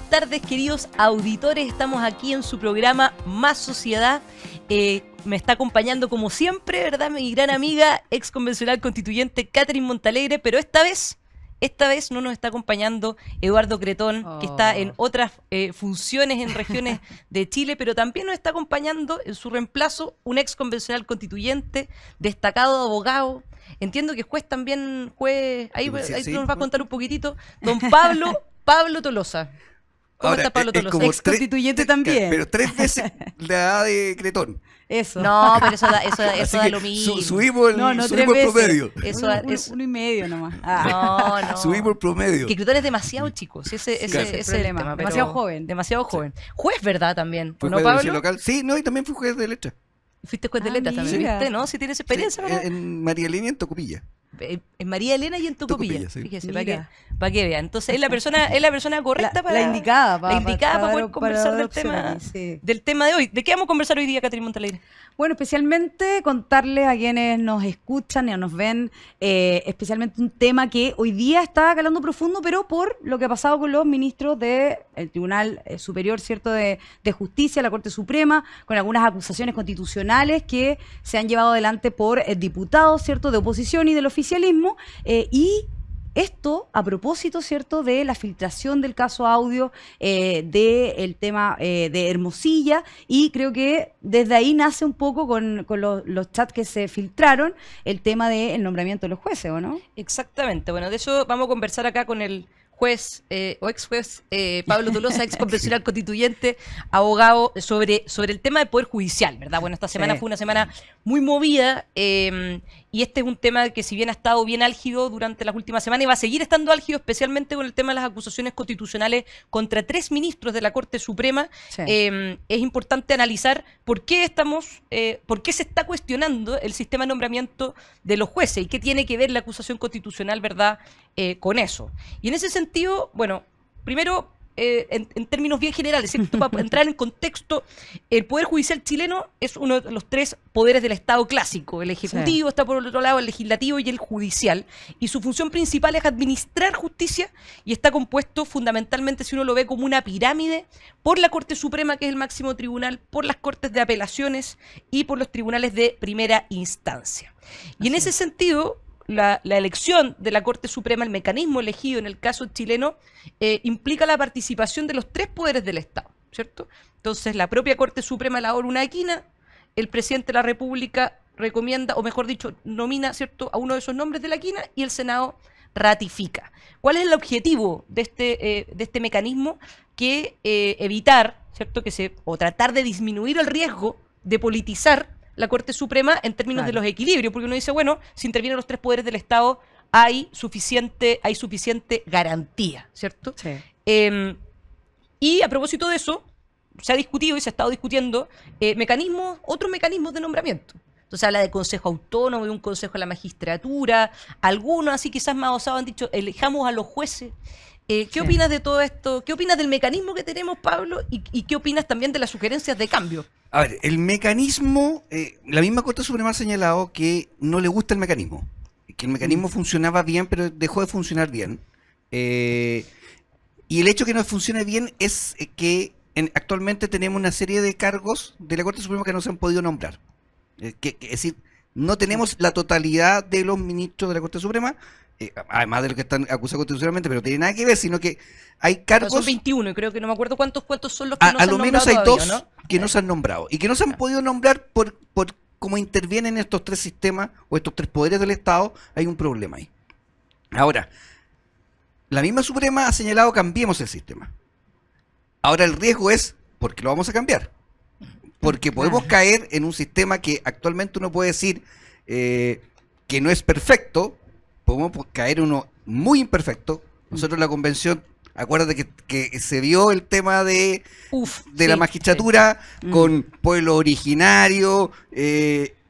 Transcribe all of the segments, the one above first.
buenas tardes, queridos auditores. Estamos aquí en su programa Más Sociedad. Me está acompañando, como siempre, ¿verdad?, mi gran amiga, ex convencional constituyente Catherine Montalegre, pero esta vez no nos está acompañando Eduardo Cretón, que está en otras funciones en regiones de Chile, pero también nos está acompañando en su reemplazo un ex convencional constituyente, destacado abogado. Entiendo que juez también, ahí sí, nos va a contar un poquitito, don Pablo Tolosa. ¿Cómo está Pablo Tolosa? Ex constituyente también. Pero 3 veces la edad de Cretón. Eso. No, pero eso da lo mismo. Subimos el promedio. Uno y medio nomás. No. Subimos el promedio. Que Cretón es demasiado chico. Ese es el problema. Demasiado joven. Demasiado joven. Juez, ¿verdad? También. Fue ¿No, juez Pablo? local. Sí, no, y también fui juez de letras. Fuiste juez de letras también, ¿viste? ¿No? Si tienes experiencia, sí, ¿verdad? En María Elena y en Tocopilla. En María Elena y en Tocopilla. Sí. Fíjese, para que vean. Entonces es la persona correcta la indicada para poder conversar del tema de hoy. ¿De qué vamos a conversar hoy día, Catherine Montalegre? Bueno, especialmente contarles a quienes nos escuchan y nos ven, especialmente un tema que hoy día está calando profundo, pero por lo que ha pasado con los ministros del Tribunal Superior, ¿cierto?, de Justicia, la Corte Suprema, con algunas acusaciones constitucionales que se han llevado adelante por diputados, ¿cierto?, de oposición y del oficialismo, y esto a propósito, ¿cierto?, de la filtración del caso audio, del tema de Hermosilla, y creo que desde ahí nace un poco con los chats que se filtraron el tema del nombramiento de los jueces, ¿o no? Exactamente. Bueno, de eso vamos a conversar acá con el juez o ex juez Pablo Tolosa, ex convencional constituyente, abogado, sobre el tema del Poder Judicial, ¿verdad? Bueno, esta semana fue una semana muy movida, y este es un tema que, si bien ha estado bien álgido durante las últimas semanas, y va a seguir estando álgido, especialmente con el tema de las acusaciones constitucionales contra 3 ministros de la Corte Suprema. Es importante analizar por qué se está cuestionando el sistema de nombramiento de los jueces y qué tiene que ver la acusación constitucional, ¿verdad?, con eso. Y en ese sentido, bueno, primero, en términos bien generales, ¿cierto?, para entrar en contexto, el Poder Judicial chileno es uno de los 3 poderes del Estado clásico. El Ejecutivo está por el otro lado, el Legislativo y el Judicial, y su función principal es administrar justicia, y está compuesto fundamentalmente, si uno lo ve como una pirámide, por la Corte Suprema, que es el máximo tribunal, por las Cortes de Apelaciones y por los tribunales de primera instancia. Y en ese sentido, la elección de la Corte Suprema, el mecanismo elegido en el caso chileno, implica la participación de los 3 poderes del Estado, ¿cierto? Entonces, la propia Corte Suprema elabora una quina, el presidente de la República recomienda, o mejor dicho, nomina, ¿cierto?, a uno de esos nombres de la quina, y el Senado ratifica. ¿Cuál es el objetivo de este mecanismo? Que evitar, ¿cierto?, o tratar de disminuir el riesgo de politizar la Corte Suprema en términos de los equilibrios, porque uno dice, bueno, si intervienen los 3 poderes del Estado, hay suficiente garantía, ¿cierto? Sí. Y a propósito de eso, se ha discutido y se ha estado discutiendo otros mecanismos de nombramiento. Entonces habla de consejo autónomo, de un consejo de la magistratura, algunos así quizás más osados han dicho, elijamos a los jueces. ¿Qué opinas de todo esto? ¿Qué opinas del mecanismo que tenemos, Pablo? ¿Y qué opinas también de las sugerencias de cambio? A ver, el mecanismo, la misma Corte Suprema ha señalado que no le gusta el mecanismo, que el mecanismo funcionaba bien, pero dejó de funcionar bien. Y el hecho que no funcione bien es que actualmente tenemos una serie de cargos de la Corte Suprema que no se han podido nombrar. Es decir, no tenemos la totalidad de los ministros de la Corte Suprema, además de los que están acusados constitucionalmente, pero no tiene nada que ver, sino que hay cargos... Son 21, y creo que no me acuerdo cuántos son los que no se han nombrado. A lo menos hay todavía, 2 ¿no? que no se han nombrado, y que no se han podido nombrar por cómo intervienen estos 3 sistemas, o estos 3 poderes del Estado. Hay un problema ahí. Ahora, la misma Suprema ha señalado, cambiemos el sistema. Ahora el riesgo es, ¿por qué lo vamos a cambiar? Porque podemos caer en un sistema que actualmente uno puede decir que no es perfecto, podemos caer en uno muy imperfecto. Nosotros en la convención, acuérdate que se vio el tema de la magistratura con pueblo originario,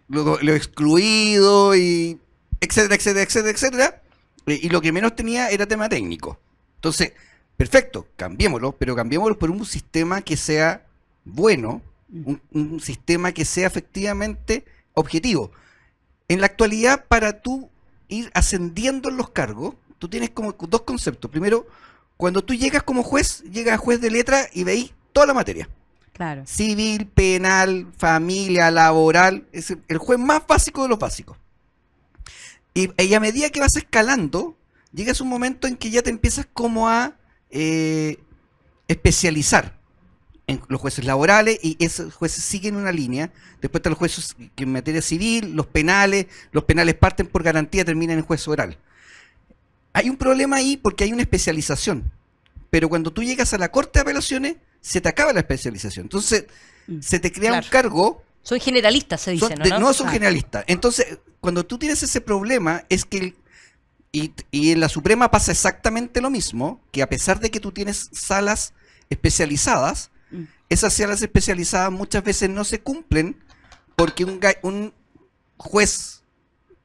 lo excluido, y etcétera, y lo que menos tenía era tema técnico. Entonces, perfecto, cambiémoslo, pero cambiémoslo por un sistema que sea bueno, un sistema que sea efectivamente objetivo. En la actualidad, para tú ir ascendiendo en los cargos, tú tienes como 2 conceptos. Primero, cuando tú llegas como juez, llegas a juez de letra y veis toda la materia. Claro. Civil, penal, familia, laboral. Es el juez más básico de los básicos. Y a medida que vas escalando, llegas a un momento en que ya te empiezas como a especializar en los jueces laborales, y esos jueces siguen una línea. Después están los jueces que en materia civil, los penales parten por garantía, terminan en juez oral. Hay un problema ahí porque hay una especialización, pero cuando tú llegas a la Corte de Apelaciones, se te acaba la especialización. Entonces, se te crea un cargo. Son generalistas, se dice, ¿no? No son generalistas. Entonces, cuando tú tienes ese problema, es que y en la Suprema pasa exactamente lo mismo, que a pesar de que tú tienes salas especializadas, esas salas especializadas muchas veces no se cumplen porque un juez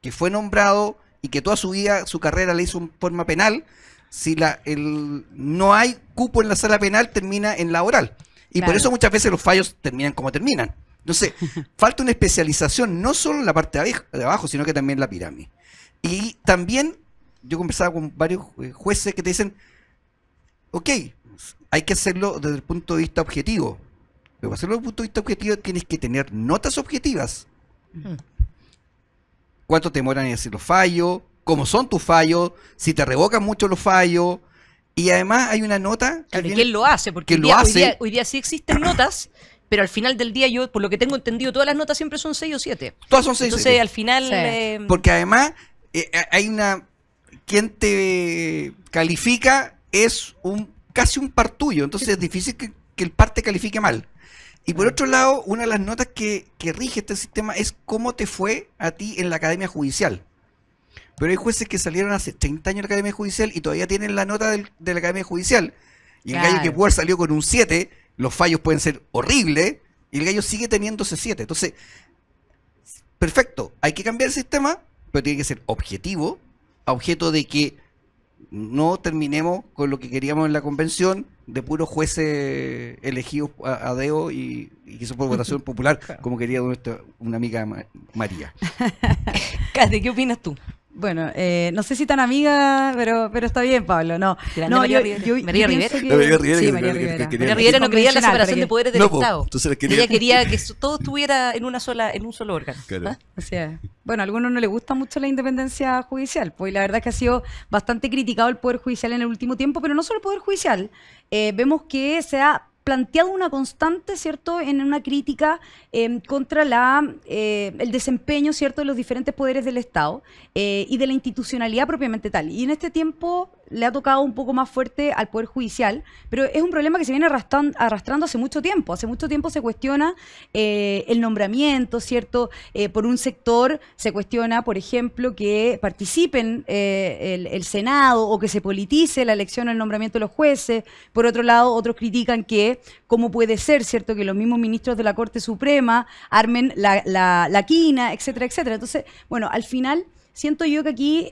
que fue nombrado y que toda su vida, su carrera la hizo en forma penal, si no hay cupo en la sala penal, termina en la oral. Y por eso muchas veces los fallos terminan como terminan. Entonces, falta una especialización, no solo en la parte de abajo, sino que también en la pirámide. Y también, yo conversaba con varios jueces que te dicen, ok, hay que hacerlo desde el punto de vista objetivo. Pero para hacerlo desde el punto de vista objetivo tienes que tener notas objetivas. ¿Cuánto te demoran en hacer los fallos? ¿Cómo son tus fallos? Si te revocan mucho los fallos. Y además hay una nota... Claro, ¿y quién lo hace? Porque hoy día sí existen notas, pero al final del día yo, por lo que tengo entendido, todas las notas siempre son 6 o 7. Todas son 6 o 7. Entonces, al final... Porque además hay una... Quien te califica es casi un par tuyo. Entonces es difícil que el par te califique mal. Y por otro lado, una de las notas que rige este sistema es cómo te fue a ti en la Academia Judicial. Pero hay jueces que salieron hace 30 años de la Academia Judicial y todavía tienen la nota de la Academia Judicial. Y el gallo que puede haber salido con un 7, los fallos pueden ser horribles, y el gallo sigue teniendo ese 7. Entonces, perfecto, hay que cambiar el sistema, pero tiene que ser objetivo, a objeto de que no terminemos con lo que queríamos en la convención, de puros jueces elegidos a dedo y que son por votación popular, como quería una amiga María. Cate, ¿qué opinas tú? Bueno, no sé si tan amiga, pero está bien, Pablo. No, María Rivera. María Rivera. María Rivera no creía en la separación de poderes del Estado. Ella quería que todo estuviera en un solo órgano. Claro. ¿Ah? Así es. Bueno, a algunos no les gusta mucho la independencia judicial, pues la verdad es que ha sido bastante criticado el Poder Judicial en el último tiempo, pero no solo el Poder Judicial. Vemos que se ha planteado una constante, ¿cierto?, en una crítica contra el desempeño, ¿cierto?, de los diferentes poderes del Estado y de la institucionalidad propiamente tal. Y en este tiempo le ha tocado un poco más fuerte al Poder Judicial, pero es un problema que se viene arrastrando hace mucho tiempo. Hace mucho tiempo se cuestiona el nombramiento, ¿cierto? Por un sector se cuestiona, por ejemplo, que participen el Senado o que se politice la elección o el nombramiento de los jueces. Por otro lado, otros critican que cómo puede ser, ¿cierto?, que los mismos ministros de la Corte Suprema armen la quina, etcétera, etcétera. Entonces, bueno, al final siento yo que aquí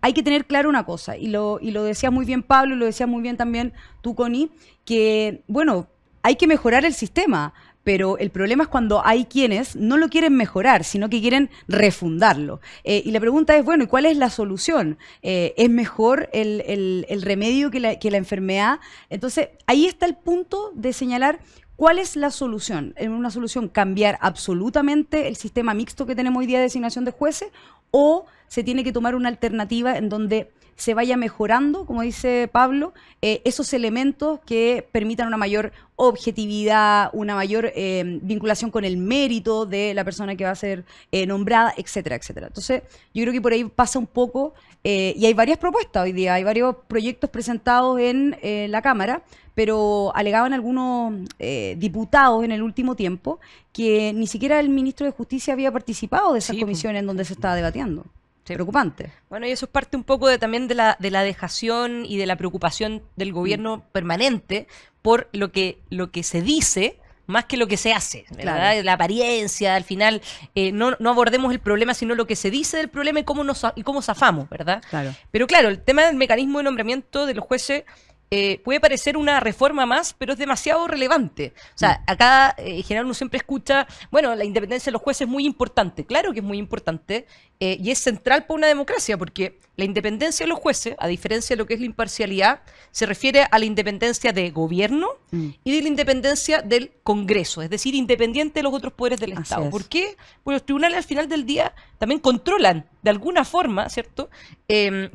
hay que tener claro una cosa, y lo decía muy bien Pablo, y lo decía muy bien también tú, Connie, que, bueno, hay que mejorar el sistema, pero el problema es cuando hay quienes no lo quieren mejorar, sino que quieren refundarlo. Y la pregunta es, bueno, ¿y cuál es la solución? ¿Es mejor el remedio que la enfermedad? Entonces, ahí está el punto de señalar ¿cuál es la solución? ¿Es una solución cambiar absolutamente el sistema mixto que tenemos hoy día de designación de jueces? ¿O se tiene que tomar una alternativa en donde se vaya mejorando, como dice Pablo, esos elementos que permitan una mayor objetividad, una mayor vinculación con el mérito de la persona que va a ser nombrada, etcétera, etcétera? Entonces, yo creo que por ahí pasa un poco, y hay varias propuestas hoy día, hay varios proyectos presentados en la Cámara, pero alegaban algunos diputados en el último tiempo que ni siquiera el ministro de Justicia había participado de esas comisiones en donde se estaba debatiendo. Sí. Preocupante. Bueno, y eso es parte un poco también de la dejación y de la preocupación del gobierno permanente por lo que se dice más que lo que se hace, ¿verdad? Claro. La apariencia, al final, no abordemos el problema, sino lo que se dice del problema y cómo zafamos, ¿verdad? Claro. Pero claro, el tema del mecanismo de nombramiento de los jueces puede parecer una reforma más, pero es demasiado relevante. O sea, acá en general uno siempre escucha, bueno, la independencia de los jueces es muy importante. Claro que es muy importante y es central para una democracia, porque la independencia de los jueces, a diferencia de lo que es la imparcialidad, se refiere a la independencia de gobierno y de la independencia del Congreso, es decir, independiente de los otros poderes del Estado. ¿Por qué? Porque los tribunales al final del día también controlan de alguna forma, ¿cierto? Que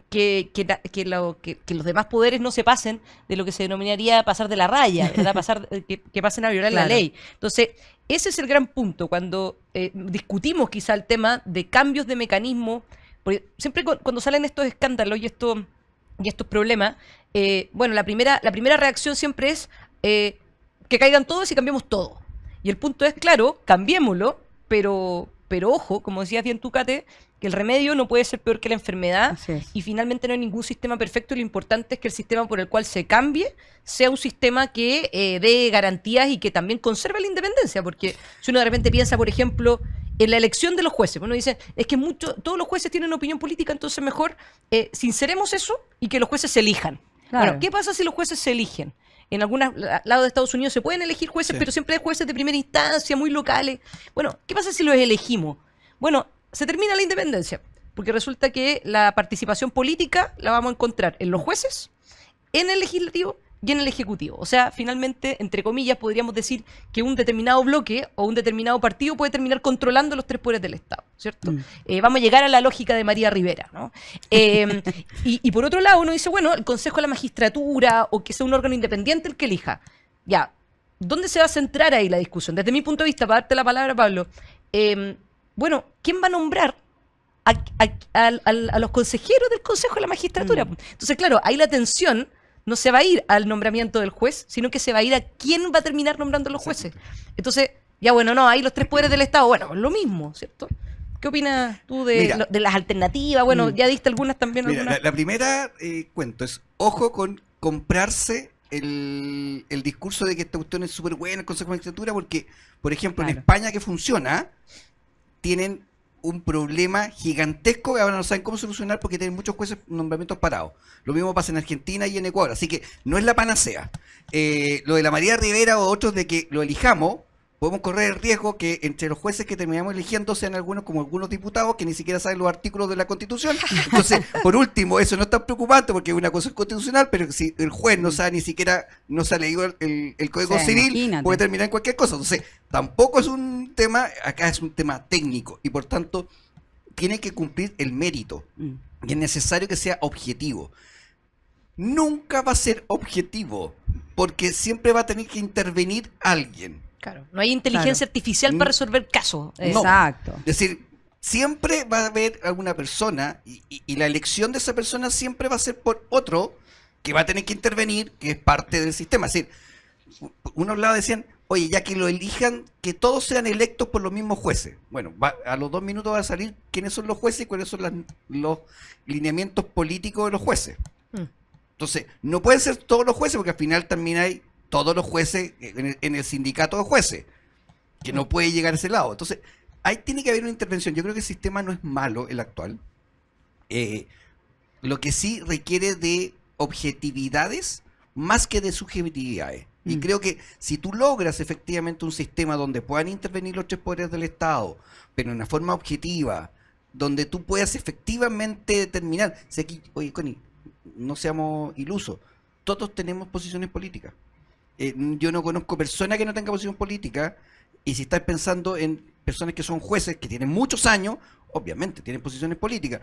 los demás poderes no se pasen de lo que se denominaría pasar de la raya, ¿verdad? Que pasen a violar la ley. Entonces, ese es el gran punto cuando discutimos quizá el tema de cambios de mecanismo, porque siempre cuando salen estos escándalos y estos problemas, bueno, la primera reacción siempre es que caigan todos y cambiemos todo. Y el punto es, claro, cambiémoslo, pero ojo, como decías bien tú, Kate, que el remedio no puede ser peor que la enfermedad y finalmente no hay ningún sistema perfecto y lo importante es que el sistema por el cual se cambie sea un sistema que dé garantías y que también conserve la independencia, porque si uno de repente piensa, por ejemplo, en la elección de los jueces, uno dice, es que todos los jueces tienen opinión política, entonces mejor sinceremos eso y que los jueces se elijan. Claro. Bueno, ¿qué pasa si los jueces se eligen? En algunos lados de Estados Unidos se pueden elegir jueces, pero siempre hay jueces de primera instancia, muy locales. Bueno, ¿qué pasa si los elegimos? Bueno, se termina la independencia, porque resulta que la participación política la vamos a encontrar en los jueces, en el legislativo y en el ejecutivo. O sea, finalmente, entre comillas, podríamos decir que un determinado bloque o un determinado partido puede terminar controlando los tres poderes del Estado, ¿cierto? Vamos a llegar a la lógica de María Rivera, ¿no? Y por otro lado, uno dice, bueno, el Consejo de la Magistratura o que sea un órgano independiente el que elija. Ya, ¿dónde se va a centrar ahí la discusión? Desde mi punto de vista, para darte la palabra, Pablo, bueno, ¿quién va a nombrar a los consejeros del Consejo de la Magistratura? Entonces, claro, ahí la atención no se va a ir al nombramiento del juez, sino que se va a ir a quién va a terminar nombrando a los jueces. Entonces, ya bueno, no, ahí los tres poderes del Estado, bueno, lo mismo, ¿cierto? ¿Qué opinas tú de las alternativas? Bueno, ya diste algunas también. Mira, la primera cuento es, ojo con comprarse el discurso de que esta cuestión es súper buena, el Consejo de la Magistratura, porque, por ejemplo, en España que funciona, tienen un problema gigantesco que ahora no saben cómo solucionar porque tienen muchos jueces nombramientos parados. Lo mismo pasa en Argentina y en Ecuador, así que no es la panacea. Lo de la María Rivera o otros de que lo elijamos, podemos correr el riesgo que entre los jueces que terminamos eligiendo sean algunos como algunos diputados que ni siquiera saben los artículos de la Constitución. Entonces, por último, eso no es tan preocupante porque es una cosa constitucional, pero si el juez no sabe ni siquiera, no se ha leído el Código Civil, imagínate, puede terminar en cualquier cosa. Entonces, tampoco es un tema, acá es un tema técnico y por tanto tiene que cumplir el mérito y es necesario que sea objetivo. Nunca va a ser objetivo porque siempre va a tener que intervenir alguien. Claro, no hay inteligencia artificial para resolver casos. No. Exacto. Es decir, siempre va a haber alguna persona y la elección de esa persona siempre va a ser por otro que va a tener que intervenir, que es parte del sistema. Es decir, unos lados decían, oye, ya que lo elijan, que todos sean electos por los mismos jueces. Bueno, a los 2 minutos va a salir quiénes son los jueces y cuáles son los lineamientos políticos de los jueces. Entonces, no pueden ser todos los jueces porque al final también hay todos los jueces en el sindicato de jueces, que no puede llegar a ese lado. Entonces, ahí tiene que haber una intervención. Yo creo que el sistema no es malo, el actual. Lo que sí requiere de objetividades más que de subjetividades. Y creo que si tú logras efectivamente un sistema donde puedan intervenir los tres poderes del Estado, pero de una forma objetiva, donde tú puedas efectivamente determinar, si aquí, oye, Connie, no seamos ilusos, todos tenemos posiciones políticas. Yo no conozco persona que no tenga posición política, y si estás pensando en personas que son jueces, que tienen muchos años, obviamente tienen posiciones políticas.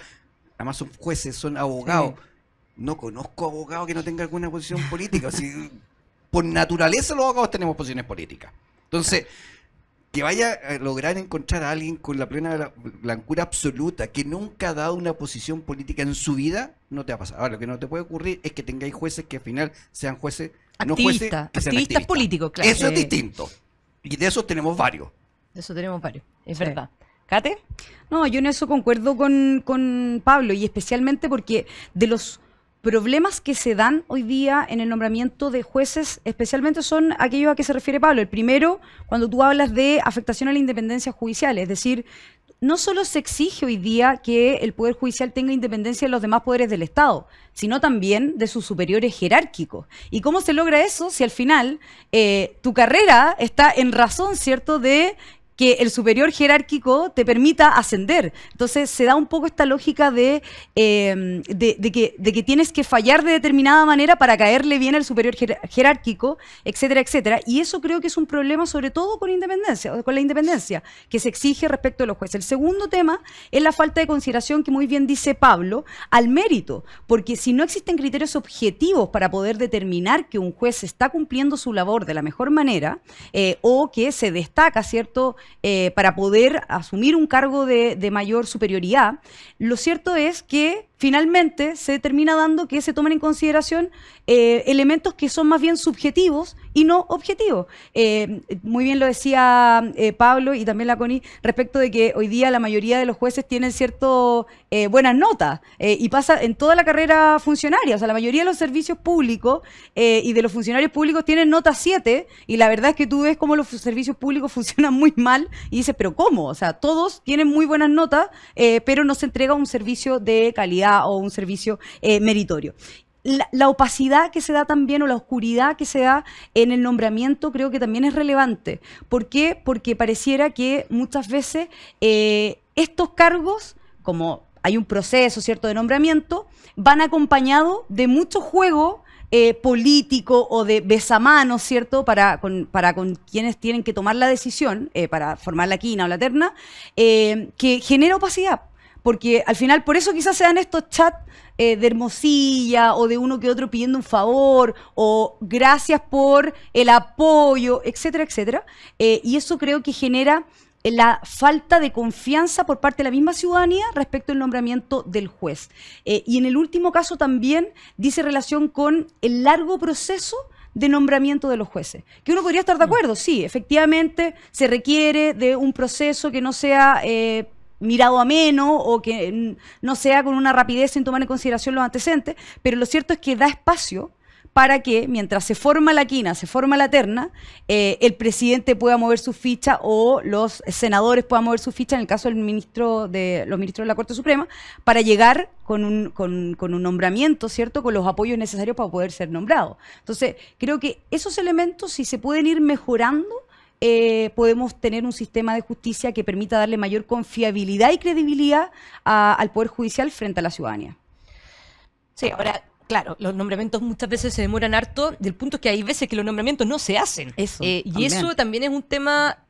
Además son jueces, son abogados. Sí. No conozco abogados que no tengan alguna posición política. Si, por naturaleza los abogados tenemos posiciones políticas. Entonces, que vaya a lograr encontrar a alguien con la plena blancura absoluta, que nunca ha dado una posición política en su vida, no te va a pasar. Ahora, lo que no te puede ocurrir es que tengáis jueces que al final sean jueces, no jueces, que sean activistas políticos, claro. Eso es distinto. Y de esos tenemos varios. De eso tenemos varios, es verdad. ¿Kate? No, yo en eso concuerdo con Pablo, y especialmente porque de los problemas que se dan hoy día en el nombramiento de jueces, especialmente son aquellos a que se refiere Pablo. El primero, cuando tú hablas de afectación a la independencia judicial, es decir, no solo se exige hoy día que el Poder Judicial tenga independencia de los demás poderes del Estado, sino también de sus superiores jerárquicos. ¿Y cómo se logra eso si al final tu carrera está en razón, ¿cierto?, de que el superior jerárquico te permita ascender? Entonces se da un poco esta lógica de que tienes que fallar de determinada manera para caerle bien al superior jerárquico, etcétera, etcétera. Y eso creo que es un problema sobre todo con la independencia que se exige respecto de los jueces. El segundo tema es la falta de consideración, que muy bien dice Pablo, al mérito, porque si no existen criterios objetivos para poder determinar que un juez está cumpliendo su labor de la mejor manera o que se destaca, ¿cierto?, para poder asumir un cargo de mayor superioridad, lo cierto es que finalmente se termina dando que se tomen en consideración elementos que son más bien subjetivos y no objetivos. Muy bien lo decía Pablo y también la Connie respecto de que hoy día la mayoría de los jueces tienen cierto buenas notas y pasa en toda la carrera funcionaria. O sea, la mayoría de los servicios públicos y de los funcionarios públicos tienen nota 7 y la verdad es que tú ves cómo los servicios públicos funcionan muy mal y dices, ¿pero cómo? O sea, todos tienen muy buenas notas, pero no se entrega un servicio de calidad o un servicio meritorio. La opacidad que se da también, o la oscuridad que se da en el nombramiento, creo que también es relevante. ¿Por qué? Porque pareciera que muchas veces estos cargos, como hay un proceso, ¿cierto?, de nombramiento, van acompañados de mucho juego político o de besamanos, ¿cierto?, para con quienes tienen que tomar la decisión, para formar la quina o la terna, que genera opacidad. Porque al final, por eso quizás se dan estos chats de Hermosilla o de uno que otro pidiendo un favor o gracias por el apoyo, etcétera, etcétera. Y eso creo que genera la falta de confianza por parte de la misma ciudadanía respecto al nombramiento del juez. Y en el último caso también dice relación con el largo proceso de nombramiento de los jueces. Que uno podría estar de acuerdo, sí, efectivamente se requiere de un proceso que no sea mirado a menos o que no sea con una rapidez sin tomar en consideración los antecedentes, pero lo cierto es que da espacio para que mientras se forma la quina, se forma la terna, el presidente pueda mover su ficha o los senadores puedan mover su ficha, en el caso del los ministros de la Corte Suprema, para llegar con un nombramiento, ¿cierto?, con los apoyos necesarios para poder ser nombrado. Entonces, creo que esos elementos, si se pueden ir mejorando, podemos tener un sistema de justicia que permita darle mayor confiabilidad y credibilidad al Poder Judicial frente a la ciudadanía. Sí, ahora, claro, los nombramientos muchas veces se demoran harto, del punto es que hay veces que los nombramientos no se hacen. Eso, y eso también es un tema,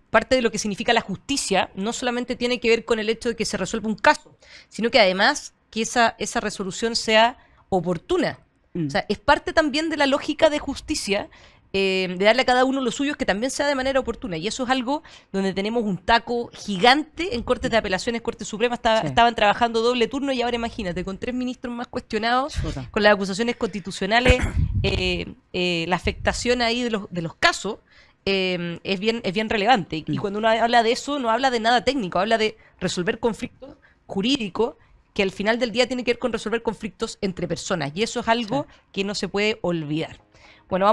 parte de lo que significa la justicia, no solamente tiene que ver con el hecho de que se resuelva un caso, sino que además que esa resolución sea oportuna. O sea, es parte también de la lógica de justicia, de darle a cada uno los suyos, que también sea de manera oportuna. Y eso es algo donde tenemos un taco gigante en Cortes de Apelaciones, Corte Suprema. Estaban trabajando doble turno y ahora imagínate, con 3 ministros más cuestionados, con las acusaciones constitucionales, la afectación ahí de los casos es bien relevante. Y cuando uno habla de eso, no habla de nada técnico, habla de resolver conflictos jurídicos que al final del día tiene que ver con resolver conflictos entre personas. Y eso es algo que no se puede olvidar. Bueno,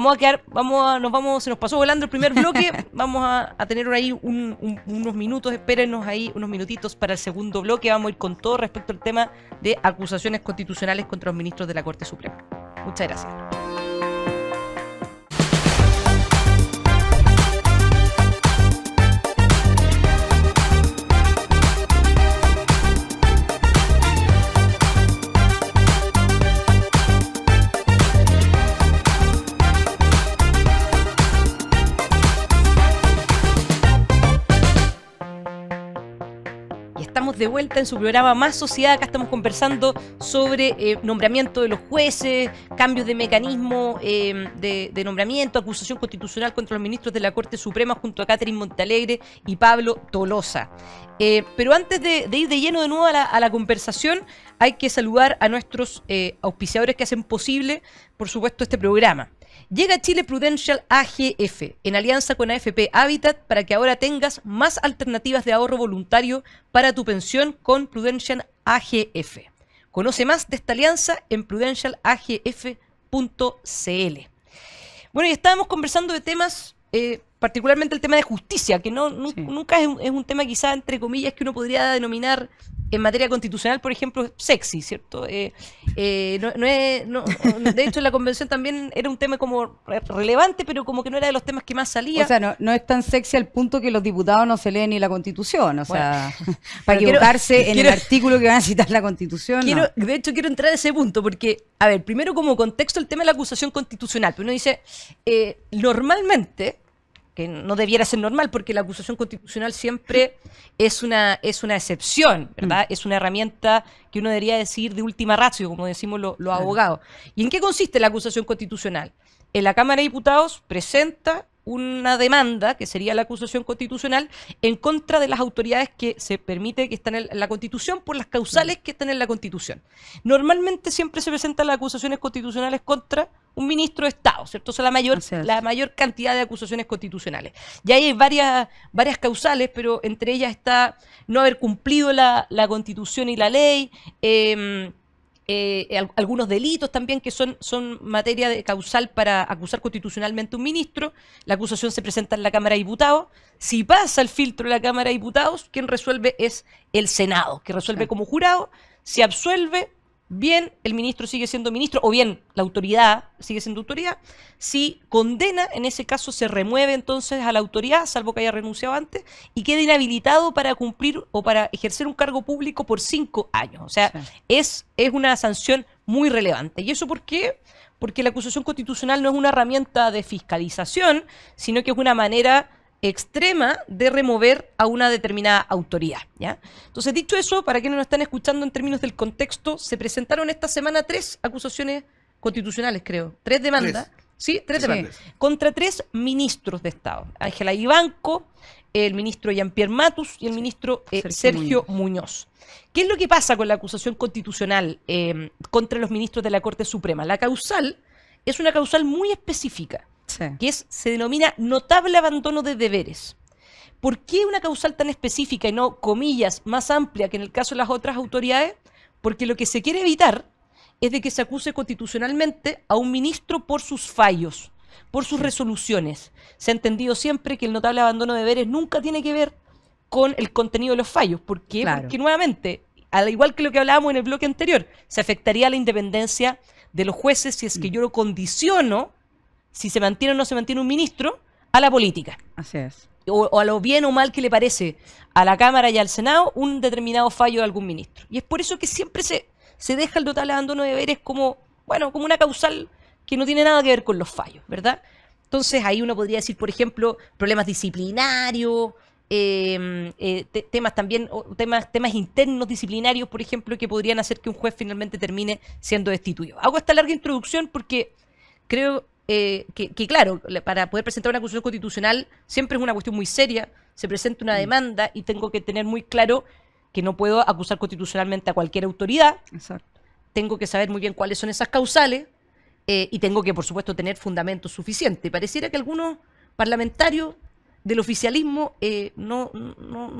se nos pasó volando el primer bloque, vamos a tener ahí unos minutos, espérenos ahí unos minutitos para el segundo bloque, vamos a ir con todo respecto al tema de acusaciones constitucionales contra los ministros de la Corte Suprema. Muchas gracias. Estamos de vuelta en su programa Más Sociedad. Acá estamos conversando sobre nombramiento de los jueces, cambios de mecanismo de nombramiento, acusación constitucional contra los ministros de la Corte Suprema junto a Catherine Montealegre y Pablo Tolosa. Pero antes de ir de lleno de nuevo a la conversación, hay que saludar a nuestros auspiciadores que hacen posible, por supuesto, este programa. Llega a Chile Prudential AGF, en alianza con AFP Habitat, para que ahora tengas más alternativas de ahorro voluntario para tu pensión con Prudential AGF. Conoce más de esta alianza en prudentialagf.cl. Bueno, y estábamos conversando de temas particularmente el tema de justicia, que Sí. nunca es un tema quizá, entre comillas, que uno podría denominar en materia constitucional, por ejemplo, sexy, ¿cierto? De hecho, en la convención también era un tema como relevante, pero como que no era de los temas que más salía. O sea, no es tan sexy al punto que los diputados no se leen ni la Constitución. O sea, para quiero- equivocarse en el quiero- artículo que van a citar la Constitución. no. De hecho, quiero entrar a ese punto, porque, a ver, primero como contexto el tema de la acusación constitucional. Pero uno dice, normalmente, que no debiera ser normal, porque la acusación constitucional siempre es una excepción, ¿verdad? Es una herramienta que uno debería decir de última ratio, como decimos los abogados. ¿Y en qué consiste la acusación constitucional? En la Cámara de Diputados presenta una demanda, que sería la acusación constitucional, en contra de las autoridades que se permite que están en la Constitución por las causales que están en la Constitución. Normalmente siempre se presentan las acusaciones constitucionales contra un ministro de Estado, ¿cierto? O sea, Así es. la mayor cantidad de acusaciones constitucionales. Y ahí hay varias causales, pero entre ellas está no haber cumplido la Constitución y la ley, algunos delitos también que son materia de causal para acusar constitucionalmente a un ministro. La acusación se presenta en la Cámara de Diputados. Si pasa el filtro de la Cámara de Diputados, quien resuelve es el Senado, que resuelve como jurado. Si absuelve, bien, el ministro sigue siendo ministro, o bien la autoridad sigue siendo autoridad. Si condena, en ese caso se remueve entonces a la autoridad, salvo que haya renunciado antes, y queda inhabilitado para cumplir o para ejercer un cargo público por 5 años. O sea, es una sanción muy relevante. ¿Y eso por qué? Porque la acusación constitucional no es una herramienta de fiscalización, sino que es una manera extrema de remover a una determinada autoridad, ¿ya? Entonces, dicho eso, para quienes nos están escuchando en términos del contexto, se presentaron esta semana 3 acusaciones constitucionales, creo. 3 demandas. Sí, 3 demandas. Contra 3 ministros de Estado. Ángela Ibanco, el ministro Jean-Pierre Matus y el ministro Sergio Muñoz. ¿Qué es lo que pasa con la acusación constitucional contra los ministros de la Corte Suprema? La causal es una causal muy específica, que se denomina notable abandono de deberes. ¿Por qué una causal tan específica y no, comillas, más amplia que en el caso de las otras autoridades? Porque lo que se quiere evitar es de que se acuse constitucionalmente a un ministro por sus fallos, por sus resoluciones. Se ha entendido siempre que el notable abandono de deberes nunca tiene que ver con el contenido de los fallos. ¿Por qué? Claro. Porque nuevamente, al igual que lo que hablábamos en el bloque anterior, se afectaría la independencia de los jueces si es que yo lo condiciono, si se mantiene o no se mantiene un ministro, a la política. Así es. O a lo bien o mal que le parece a la Cámara y al Senado un determinado fallo de algún ministro. Y es por eso que siempre se deja el notable abandono de deberes como una causal que no tiene nada que ver con los fallos, ¿verdad? Entonces ahí uno podría decir, por ejemplo, problemas disciplinarios, temas también, temas internos disciplinarios, por ejemplo, que podrían hacer que un juez finalmente termine siendo destituido. Hago esta larga introducción porque creo que claro, para poder presentar una acusación constitucional siempre es una cuestión muy seria, se presenta una demanda y tengo que tener muy claro que no puedo acusar constitucionalmente a cualquier autoridad. Exacto. Tengo que saber muy bien cuáles son esas causales y tengo que, por supuesto, tener fundamentos suficientes. Pareciera que algunos parlamentarios del oficialismo no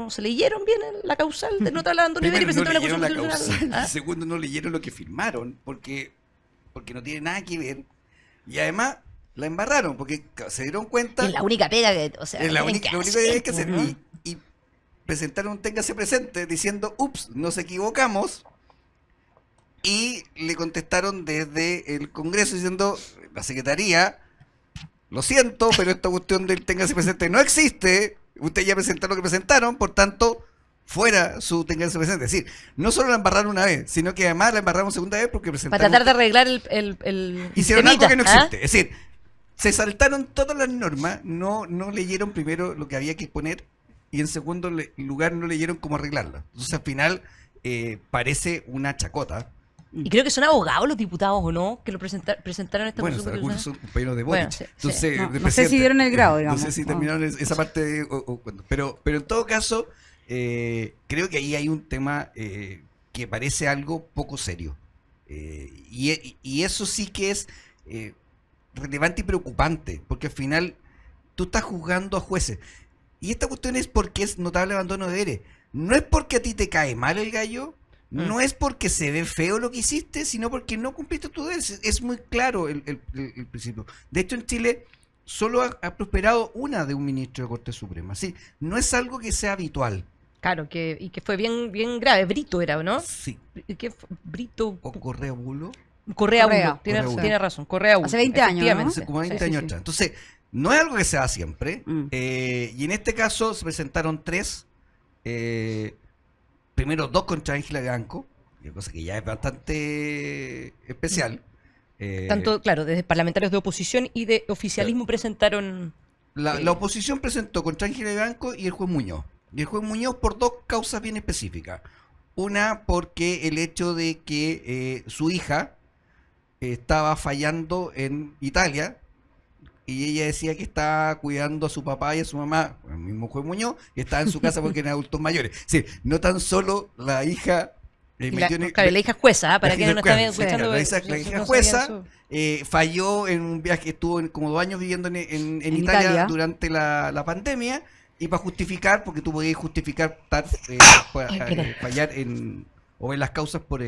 se leyeron bien la causal de notable abandono de deberes y presentaron Primero, una no leyeron la acusación causal. constitucional. Segundo, no leyeron lo que firmaron, porque no tiene nada que ver. Y además la embarraron, porque se dieron cuenta. Es la única pega que, o sea, Es lo tienen único que hay que hacer. ¿no? Y presentaron un téngase presente diciendo, ups, nos equivocamos. Y le contestaron desde el Congreso diciendo, la Secretaría, lo siento, pero esta cuestión del téngase presente no existe. Ustedes ya presentaron lo que presentaron, por tanto, fuera su téngase presente. Es decir, no solo la embarraron una vez, sino que además la embarraron segunda vez porque presentaron... Para tratar de arreglar el Hicieron temita, algo que no ¿ah? existe. Es decir, se saltaron todas las normas, no leyeron primero lo que había que exponer y en segundo lugar no leyeron cómo arreglarla. Entonces al final parece una chacota. Y creo que son abogados los diputados, ¿o no? Que lo presentaron esta Bueno, acusación algunos son constitucional. compañeros de Bueno, Boric. sí, Entonces, No, del no sé si presidente. dieron el grado, digamos. No sé si terminaron esa parte, pero en todo caso, creo que ahí hay un tema que parece algo poco serio. Y eso sí que es relevante y preocupante, porque al final tú estás juzgando a jueces. Y esta cuestión es porque es notable abandono de deberes. No es porque a ti te cae mal el gallo, no es porque se ve feo lo que hiciste, sino porque no cumpliste tu deber. Es muy claro el principio. De hecho, en Chile solo ha prosperado una de un ministro de Corte Suprema. Sí, no es algo que sea habitual. Claro, y que fue bien, bien grave. Brito era, ¿no? Sí. ¿Qué fue? Brito. O Correa Bulo. Correa Correa. Uno. Tiene, Correa tiene razón. Correa Uno. Hace 20 años, ¿no? efectivamente. Hace como 20 Sí, años sí. atrás. Entonces, no es algo que se da siempre. Mm. Y en este caso se presentaron 3. Primero 2 contra Ángela Bianco, cosa que ya es bastante especial. Tanto, claro, desde parlamentarios de oposición y de oficialismo presentaron... La oposición presentó contra Ángela Bianco y el juez Muñoz. Y el juez Muñoz por 2 causas bien específicas. Una, porque el hecho de que su hija estaba fallando en Italia y ella decía que estaba cuidando a su papá y a su mamá, el mismo juez Muñoz, y estaba en su casa porque eran adultos mayores. Sí, no tan solo la hija... la hija jueza, para quienes no están escuchando. La hija jueza falló en un viaje, estuvo como 2 años viviendo en Italia durante la pandemia, y para justificar, porque tú podías justificar fallar o ver las causas por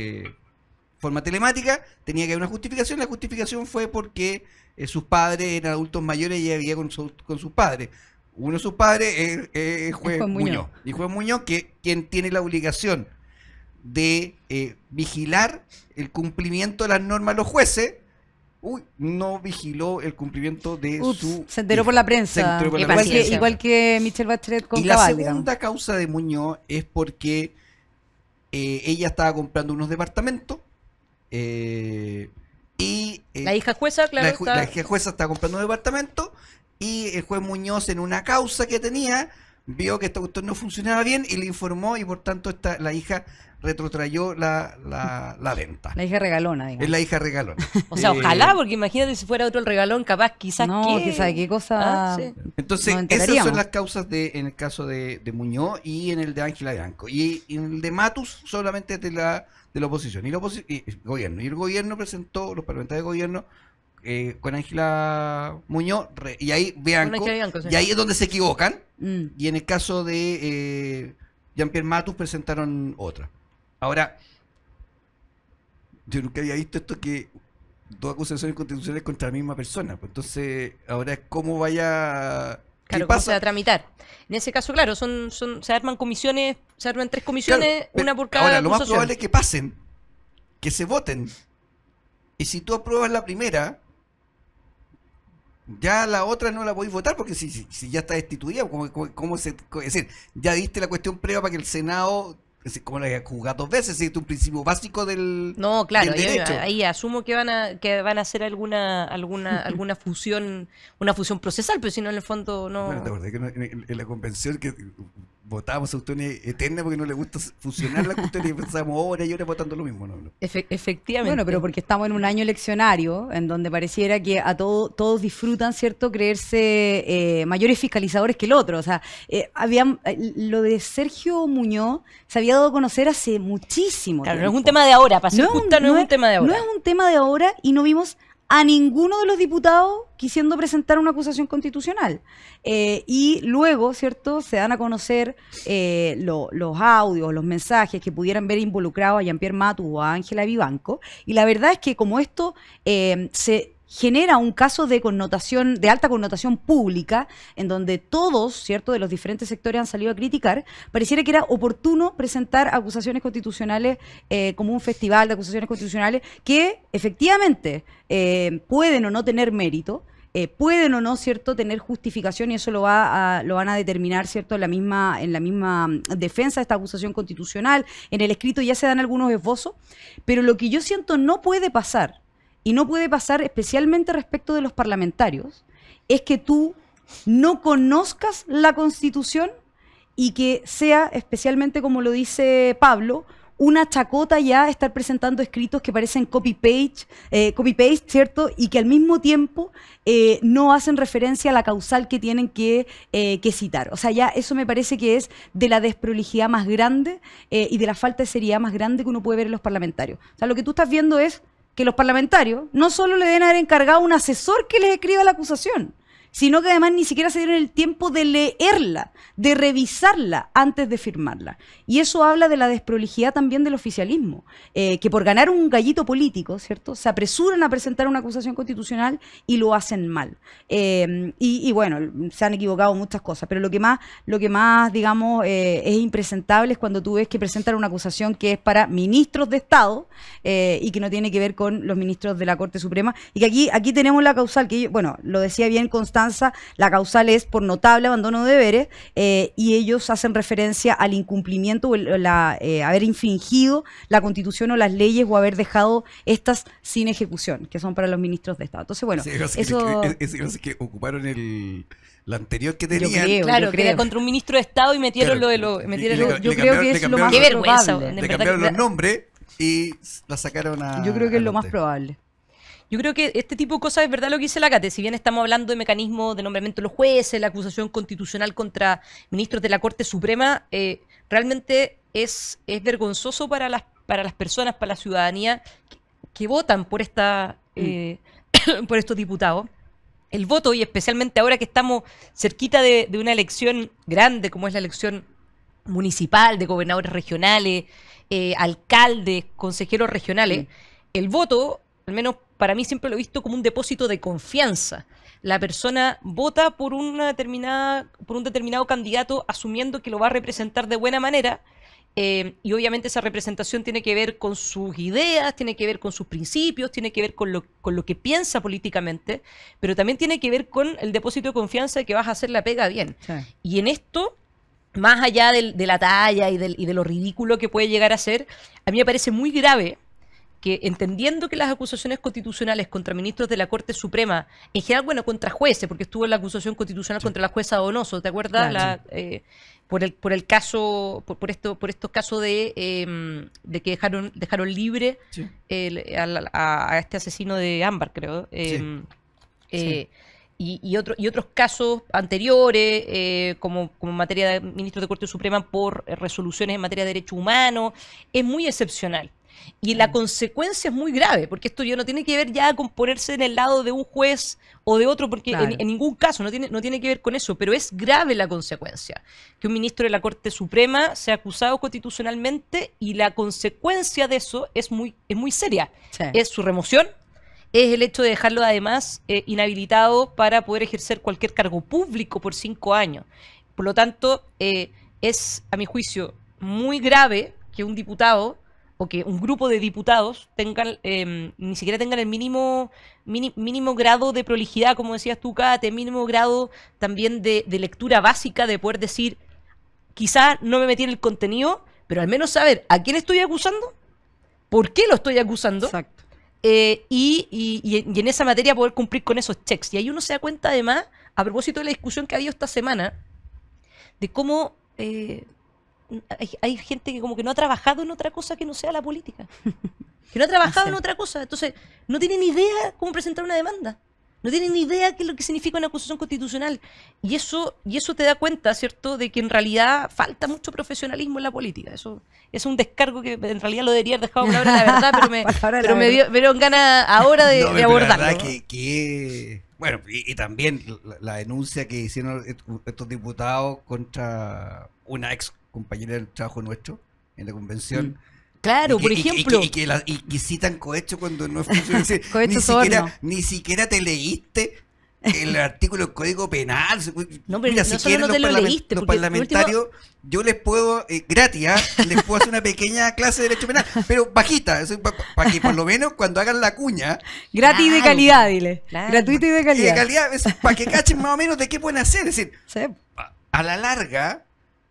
forma telemática, tenía que haber una justificación. La justificación fue porque sus padres eran adultos mayores y ella vivía con sus padres. Uno de sus padres es el juez Muñoz. Y juez Muñoz, quien tiene la obligación de vigilar el cumplimiento de las normas de los jueces, no vigiló el cumplimiento de su... Se enteró por la prensa. Igual que Michelle Bachelet con Cabal. Cabal. Y la segunda causa de Muñoz es porque ella estaba comprando unos departamentos y... la hija jueza, claro. La hija jueza estaba comprando un departamento y el juez Muñoz, en una causa que tenía, vio que esta cuestión no funcionaba bien y le informó, y por tanto la hija retrotrayó la venta. La hija regalona, digamos. Es la hija regalona. O sea, ojalá, porque imagínate si fuera otro el regalón, capaz, quizás que sabe qué cosa. Sí. Entonces, esas son las causas en el caso de Muñoz y en el de Ángela Bianco. Y en el de Matus solamente de la oposición. Y el gobierno. Y el gobierno presentó, los parlamentarios de gobierno, con Ángela Muñoz y ahí Bianco, sí. Y ahí es donde se equivocan. Y en el caso de Jean-Pierre Matus presentaron otra. Ahora, yo nunca había visto esto, que 2 acusaciones constitucionales contra la misma persona. Pues entonces, ahora es cómo vaya... Claro, cómo se va a tramitar. En ese caso, claro, se arman comisiones, se arman 3 comisiones, claro, una por cada ahora, acusación. Lo más probable es que pasen, que se voten. Y si tú apruebas la primera, ya la otra no la podéis votar, porque si ya está destituida, es decir, ya diste la cuestión prueba para que el Senado, como la haya juzgado 2 veces, es un principio básico del No, claro, del derecho. Ahí asumo que van a hacer alguna fusión, una fusión procesal, pero si no, en el fondo no... Bueno, te acordás que en la convención que votábamos a cuestiones eternas porque no le gusta fusionar la cuestión y pensábamos horas y horas votando lo mismo, ¿no? Efectivamente. Bueno, pero porque estamos en un año eleccionario en donde pareciera que todos disfrutan, ¿cierto?, creerse mayores fiscalizadores que el otro. O sea, lo de Sergio Muñoz se había dado a conocer hace muchísimo tiempo. No es un tema de ahora, para ser justa, no es un tema de ahora. No es un tema de ahora, y no vimos a ninguno de los diputados quisiendo presentar una acusación constitucional. Y luego, ¿cierto?, se dan a conocer los audios, los mensajes que pudieran ver involucrados a Jean-Pierre Matus o a Ángela Bianco. Y la verdad es que como esto se genera un caso de alta connotación pública, en donde todos, ¿cierto?, de los diferentes sectores han salido a criticar, pareciera que era oportuno presentar acusaciones constitucionales como un festival de acusaciones constitucionales que efectivamente pueden o no tener mérito, pueden o no, ¿cierto?, tener justificación, y eso lo van a determinar, ¿cierto?, en la misma defensa de esta acusación constitucional. En el escrito ya se dan algunos esbozos, pero lo que yo siento no puede pasar, y no puede pasar especialmente respecto de los parlamentarios, es que tú no conozcas la Constitución y que sea, especialmente como lo dice Pablo, una chacota ya estar presentando escritos que parecen copy-paste, ¿cierto? Y que al mismo tiempo no hacen referencia a la causal que tienen que citar. O sea, ya eso me parece que es de la desprolijidad más grande y de la falta de seriedad más grande que uno puede ver en los parlamentarios. O sea, lo que tú estás viendo es que los parlamentarios no solo le deben haber encargado a un asesor que les escriba la acusación, sino que además ni siquiera se dieron el tiempo de leerla, de revisarla antes de firmarla. Y eso habla de la desprolijidad también del oficialismo, que por ganar un gallito político, ¿cierto?, se apresuran a presentar una acusación constitucional y lo hacen mal. Y bueno, se han equivocado muchas cosas, pero lo que más digamos, es impresentable es cuando tú ves que presentan una acusación que es para ministros de Estado y que no tiene que ver con los ministros de la Corte Suprema, y que aquí tenemos la causal, que bueno, lo decía bien Constanza, la causal es por notable abandono de deberes, y ellos hacen referencia al incumplimiento o haber infringido la Constitución o las leyes o haber dejado estas sin ejecución, que son para los ministros de Estado. Entonces, bueno, eso que ocuparon la anterior que tenían. Claro, que era contra un ministro de Estado y metieron lo de lo... Yo creo que es lo más probable. Le cambiaron los nombres y la sacaron a... Yo creo que es lo más probable. Yo creo que este tipo de cosas es verdad lo que dice la Cate. Si bien estamos hablando de mecanismos de nombramiento de los jueces, la acusación constitucional contra ministros de la Corte Suprema, realmente es vergonzoso para las personas, para la ciudadanía que votan por por estos diputados. El voto, y especialmente ahora que estamos cerquita de una elección grande, como es la elección municipal, de gobernadores regionales, alcaldes, consejeros regionales, el voto, al menos para mí siempre lo he visto como un depósito de confianza. La persona vota por un determinado candidato asumiendo que lo va a representar de buena manera, y obviamente esa representación tiene que ver con sus ideas, tiene que ver con sus principios, tiene que ver con lo que piensa políticamente, pero también tiene que ver con el depósito de confianza de que vas a hacer la pega bien. Sí. Y en esto, más allá de la talla y de lo ridículo que puede llegar a ser, a mí me parece muy grave que, entendiendo que las acusaciones constitucionales contra ministros de la Corte Suprema, en general, bueno, contra jueces, porque estuvo la acusación constitucional contra la jueza Donoso, ¿te acuerdas? Claro. Por estos casos de que dejaron libre a este asesino de Ámbar, creo. Y otros casos anteriores, como en materia de ministros de Corte Suprema por resoluciones en materia de derechos humanos, es muy excepcional. Y la consecuencia es muy grave, porque esto ya no tiene que ver ya con ponerse en el lado de un juez o de otro, porque claro, en ningún caso no tiene que ver con eso, pero es grave la consecuencia. Que un ministro de la Corte Suprema sea acusado constitucionalmente, y la consecuencia de eso es muy seria. Sí. Es su remoción, es el hecho de dejarlo además inhabilitado para poder ejercer cualquier cargo público por 5 años. Por lo tanto, es, a mi juicio, muy grave que un diputado o que un grupo de diputados ni siquiera tengan el mínimo grado de prolijidad, como decías tú, Kate, mínimo grado también de lectura básica, de poder decir, quizá no me metí en el contenido, pero al menos saber a quién estoy acusando, por qué lo estoy acusando. Exacto. Y en esa materia poder cumplir con esos checks. Y ahí uno se da cuenta, además, a propósito de la discusión que ha habido esta semana, de cómo hay gente que como que no ha trabajado en otra cosa que no sea la política. Que no ha trabajado en otra cosa. Entonces, no tienen ni idea cómo presentar una demanda. No tienen ni idea qué es lo que significa una acusación constitucional. Y eso te da cuenta, ¿cierto?, de que en realidad falta mucho profesionalismo en la política. Eso es un descargo que en realidad lo debería haber dejado por la hora de la verdad, pero me dieron ganas ahora de abordarlo. La verdad bueno, y también la denuncia que hicieron estos diputados contra una ex compañera del trabajo nuestro en la convención. Claro, por ejemplo. Y que citan cohecho cuando no funciona. Ni siquiera te leíste el artículo del Código Penal. No, pero mira, si quieren no los leíste, los parlamentarios, yo les puedo, gratis, les puedo hacer una pequeña clase de derecho penal, pero bajita, para que por lo menos cuando hagan la cuña. Gratis y de calidad, dile. Claro. Gratuito y de calidad. Y de calidad, para que cachen más o menos de qué pueden hacer. Es decir, sí, a la larga,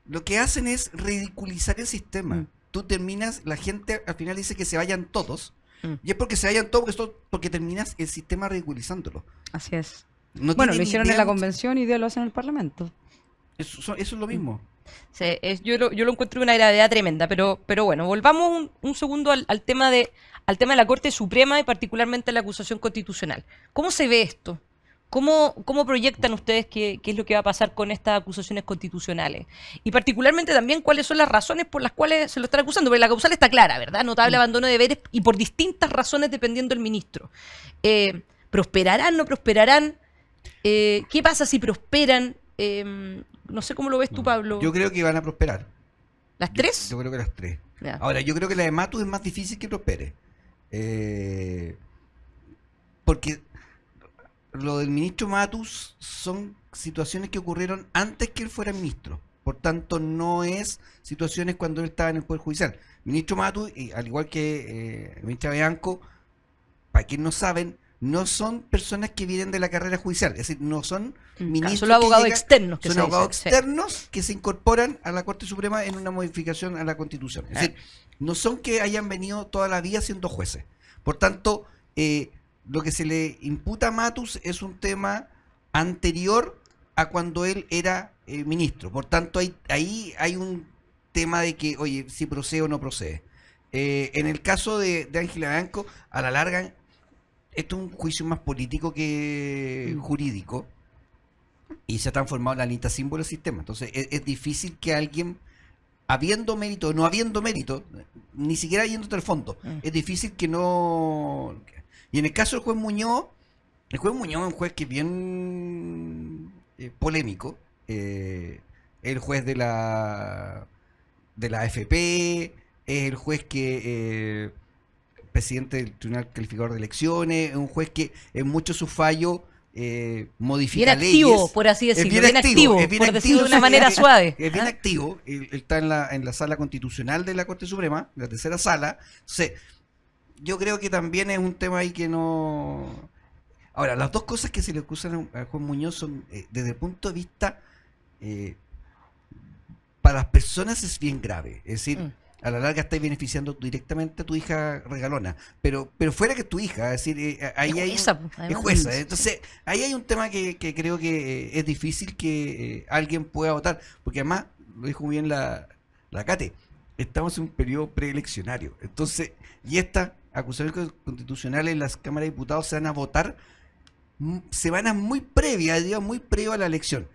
lo que hacen es ridiculizar el sistema. Tú terminas, la gente al final dice que se vayan todos, y es porque se vayan todos, porque terminas el sistema ridiculizándolo. Así es. No, bueno, lo hicieron en la convención y lo hacen en el Parlamento. Eso es lo mismo. Sí, yo lo encuentro una gravedad tremenda, pero bueno, volvamos un segundo al tema de la Corte Suprema y particularmente la acusación constitucional. ¿Cómo se ve esto? ¿Cómo proyectan ustedes qué es lo que va a pasar con estas acusaciones constitucionales? Y particularmente también cuáles son las razones por las cuales se lo están acusando, porque la causal está clara, ¿verdad? Notable abandono de deberes y por distintas razones dependiendo del ministro. ¿Prosperarán, no prosperarán? ¿Qué pasa si prosperan? No sé cómo lo ves tú, Pablo. Yo creo que van a prosperar. ¿Las tres? Yo creo que las tres. Ya. Ahora, yo creo que la de Matus es más difícil que prospere. Porque lo del ministro Matus son situaciones que ocurrieron antes que él fuera ministro. Por tanto, no es situaciones cuando él estaba en el Poder Judicial. Ministro Matus, al igual que el ministro Bianco, para quienes no saben, no son personas que vienen de la carrera judicial. Es decir, no son ministros. Son abogados externos. Son abogados externos que se incorporan a la Corte Suprema en una modificación a la Constitución. Es decir, no son que hayan venido toda la vida siendo jueces. Por tanto, lo que se le imputa a Matus es un tema anterior a cuando él era ministro. Por tanto, ahí hay un tema de que, oye, si procede o no procede. En el caso de Ángela Bianco, a la larga, esto es un juicio más político que jurídico y se ha transformado en la lista símbolo del sistema. Entonces, es difícil que alguien, habiendo mérito o no habiendo mérito, ni siquiera yéndote al fondo, es difícil que no... Y en el caso del juez Muñoz, el juez Muñoz es un juez que es bien polémico. El juez de la AFP, es el juez que presidente del Tribunal Calificador de Elecciones, es un juez que en muchos de sus fallos modifica leyes. Bien activo, por así decirlo. Bien activo, por decirlo de una manera suave. Es bien activo. Él está en la sala constitucional de la Corte Suprema, la tercera sala. Entonces, yo creo que también es un tema ahí que no... Ahora, las dos cosas que se le acusan a Juan Muñoz son, desde el punto de vista, para las personas es bien grave. Es decir, a la larga estáis beneficiando directamente a tu hija regalona. Pero fuera que es tu hija, es decir, ahí es jueza. Entonces, ahí hay un tema que creo que es difícil que alguien pueda votar. Porque además, lo dijo muy bien la Cate, estamos en un periodo preeleccionario. Entonces, y estas acusaciones constitucionales en las cámaras de diputados se van a votar semanas muy previas, días muy previos a la elección.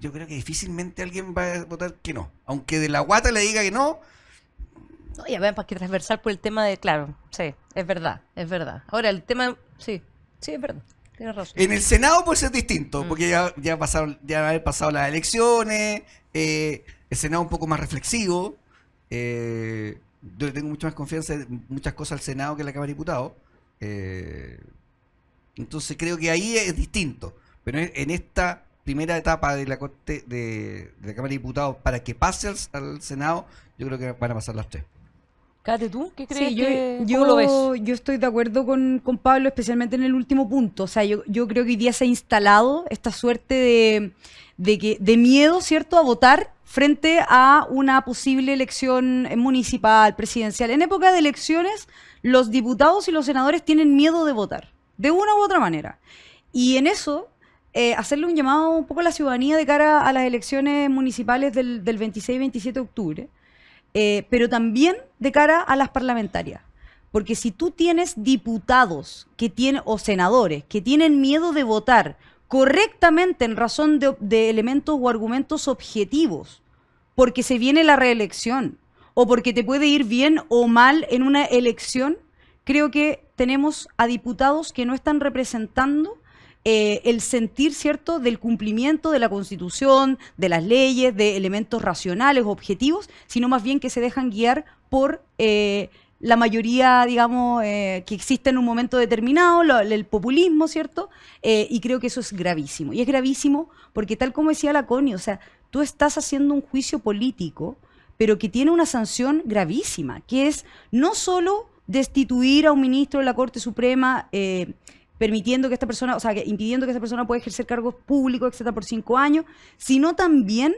Yo creo que difícilmente alguien va a votar que no. Aunque de la guata le diga que no. No, ya ven, para que transversal por el tema de, claro, sí, es verdad. Ahora, el tema, sí, es verdad, tienes razón. En el Senado puede ser distinto, porque ya haber pasado las elecciones, el Senado un poco más reflexivo. Yo le tengo mucha más confianza en muchas cosas al Senado que a la Cámara de Diputados. Entonces creo que ahí es distinto. Pero en esta primera etapa de la Corte de la Cámara de Diputados, para que pase al Senado, yo creo que van a pasar las tres. Cállate tú, ¿qué crees? Sí, ¿Cómo lo ves? Yo estoy de acuerdo con Pablo, especialmente en el último punto. O sea, yo creo que hoy día se ha instalado esta suerte de miedo, ¿cierto?, a votar frente a una posible elección municipal, presidencial. En época de elecciones, los diputados y los senadores tienen miedo de votar, de una u otra manera. Y en eso, hacerle un llamado un poco a la ciudadanía de cara a las elecciones municipales del 26 y 27 de octubre, pero también de cara a las parlamentarias. Porque si tú tienes diputados o senadores que tienen miedo de votar correctamente en razón de elementos o argumentos objetivos, porque se viene la reelección o porque te puede ir bien o mal en una elección, creo que tenemos a diputados que no están representando el sentir, ¿cierto?, del cumplimiento de la Constitución, de las leyes, de elementos racionales, objetivos, sino más bien que se dejan guiar por la mayoría, digamos, que existe en un momento determinado, el populismo, ¿cierto? Y creo que eso es gravísimo. Y es gravísimo porque, tal como decía la Connie, o sea, tú estás haciendo un juicio político, pero que tiene una sanción gravísima, que es no solo destituir a un ministro de la Corte Suprema, permitiendo que esta persona, o sea, impidiendo que esta persona pueda ejercer cargos públicos, etcétera, por 5 años, sino también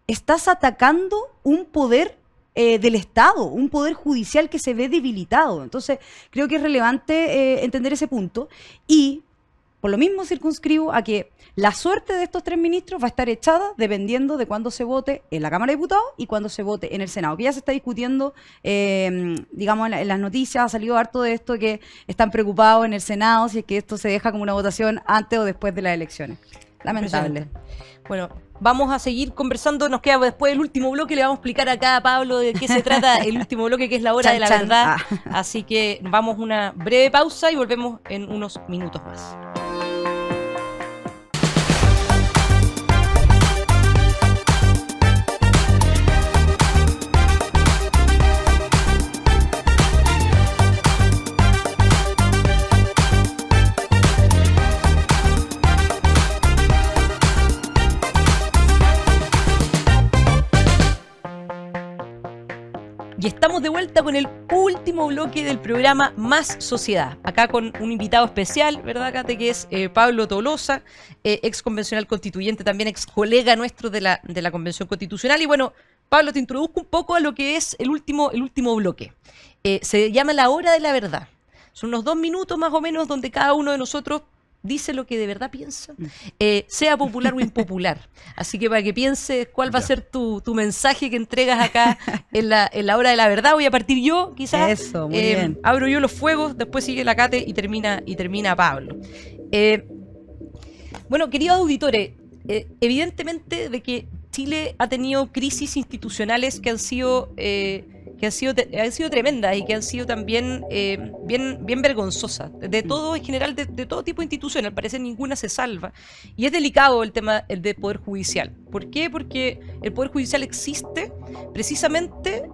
estás atacando un poder del Estado, un poder judicial que se ve debilitado. Entonces, creo que es relevante entender ese punto y, por lo mismo, circunscribo a que la suerte de estos 3 ministros va a estar echada dependiendo de cuándo se vote en la Cámara de Diputados y cuándo se vote en el Senado, que ya se está discutiendo, digamos, en las noticias ha salido harto de esto, que están preocupados en el Senado si es que esto se deja como una votación antes o después de las elecciones. Lamentable. Bueno, vamos a seguir conversando, nos queda después el último bloque, le vamos a explicar acá a Pablo de qué se trata el último bloque, que es la hora de la verdad. Así que vamos a una breve pausa y volvemos en unos minutos más. Y estamos de vuelta con el último bloque del programa Más Sociedad. Acá con un invitado especial, ¿verdad, Kate? Que es Pablo Tolosa, ex convencional constituyente, también ex colega nuestro de la Convención Constitucional. Y bueno, Pablo, te introduzco un poco a lo que es el último bloque. Se llama La Hora de la Verdad. Son unos 2 minutos más o menos donde cada uno de nosotros dice lo que de verdad piensa, sea popular o impopular. Así que para que pienses cuál va a ser tu mensaje que entregas acá en la hora de la verdad, voy a partir yo, quizás. Eso, muy bien. Abro yo los fuegos, después sigue la Kate y termina Pablo. Bueno, queridos auditores, evidentemente de que Chile ha tenido crisis institucionales que han sido tremendas y que han sido también bien vergonzosas, de todo en general, de todo tipo de instituciones. Al parecer ninguna se salva. Y es delicado el tema del Poder Judicial. ¿Por qué? Porque el Poder Judicial existe precisamente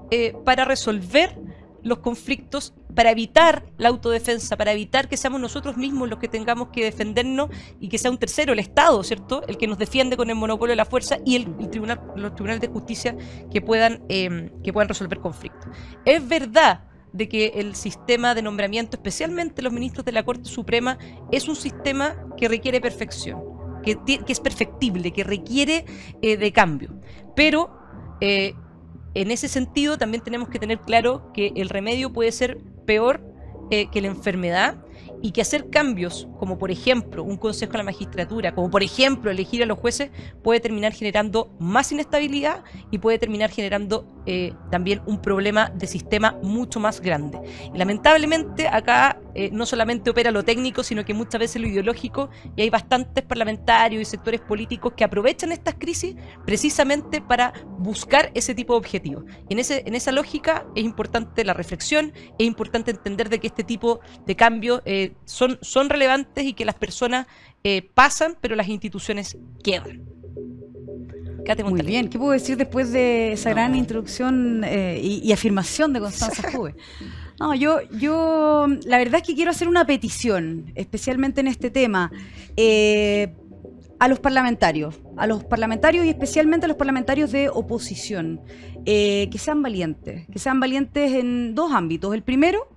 para resolver los conflictos, para evitar la autodefensa, para evitar que seamos nosotros mismos los que tengamos que defendernos y que sea un tercero, el Estado, ¿cierto?, el que nos defiende con el monopolio de la fuerza, y los tribunales de justicia que puedan resolver conflictos. Es verdad de que el sistema de nombramiento, especialmente los ministros de la Corte Suprema, es un sistema que requiere perfección, que es perfectible, que requiere de cambio. Pero en ese sentido también tenemos que tener claro que el remedio puede ser peor que la enfermedad, y que hacer cambios, como por ejemplo un consejo a la magistratura, como por ejemplo elegir a los jueces, puede terminar generando más inestabilidad y puede terminar generando también un problema de sistema mucho más grande. Y lamentablemente acá no solamente opera lo técnico, sino que muchas veces lo ideológico, y hay bastantes parlamentarios y sectores políticos que aprovechan estas crisis precisamente para buscar ese tipo de objetivos. Y en esa lógica es importante la reflexión, es importante entender de que este tipo de cambios son relevantes y que las personas pasan, pero las instituciones quedan. Muy bien, ¿qué puedo decir después de esa gran introducción y afirmación de Constanza Juve? No, yo la verdad es que quiero hacer una petición, especialmente en este tema, a los parlamentarios y especialmente a los parlamentarios de oposición, que sean valientes en 2 ámbitos. El primero,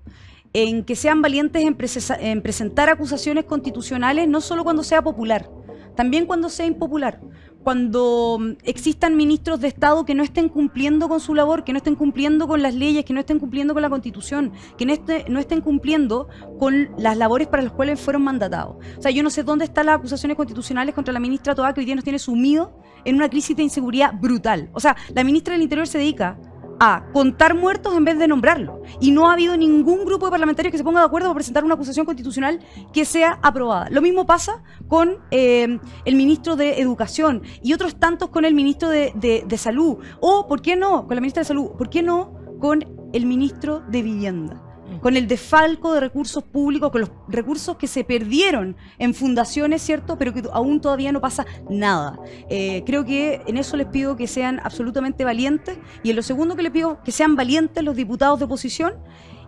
en que sean valientes en presentar acusaciones constitucionales, no solo cuando sea popular, también cuando sea impopular. Cuando existan ministros de Estado que no estén cumpliendo con su labor, que no estén cumpliendo con las leyes, que no estén cumpliendo con la Constitución, que no estén cumpliendo con las labores para las cuales fueron mandatados. O sea, yo no sé dónde están las acusaciones constitucionales contra la ministra Toá, que hoy día nos tiene sumido en una crisis de inseguridad brutal. O sea, la ministra del Interior se dedica a contar muertos en vez de nombrarlos. Y no ha habido ningún grupo de parlamentarios que se ponga de acuerdo para presentar una acusación constitucional que sea aprobada. Lo mismo pasa con el ministro de Educación y otros tantos con el ministro de Salud. O, ¿por qué no? Con la ministra de Salud. ¿Por qué no con el ministro de Vivienda? Con el desfalco de recursos públicos, con los recursos que se perdieron en fundaciones, ¿cierto? Pero que aún todavía no pasa nada. Creo que en eso les pido que sean absolutamente valientes. Y en lo segundo que les pido que sean valientes los diputados de oposición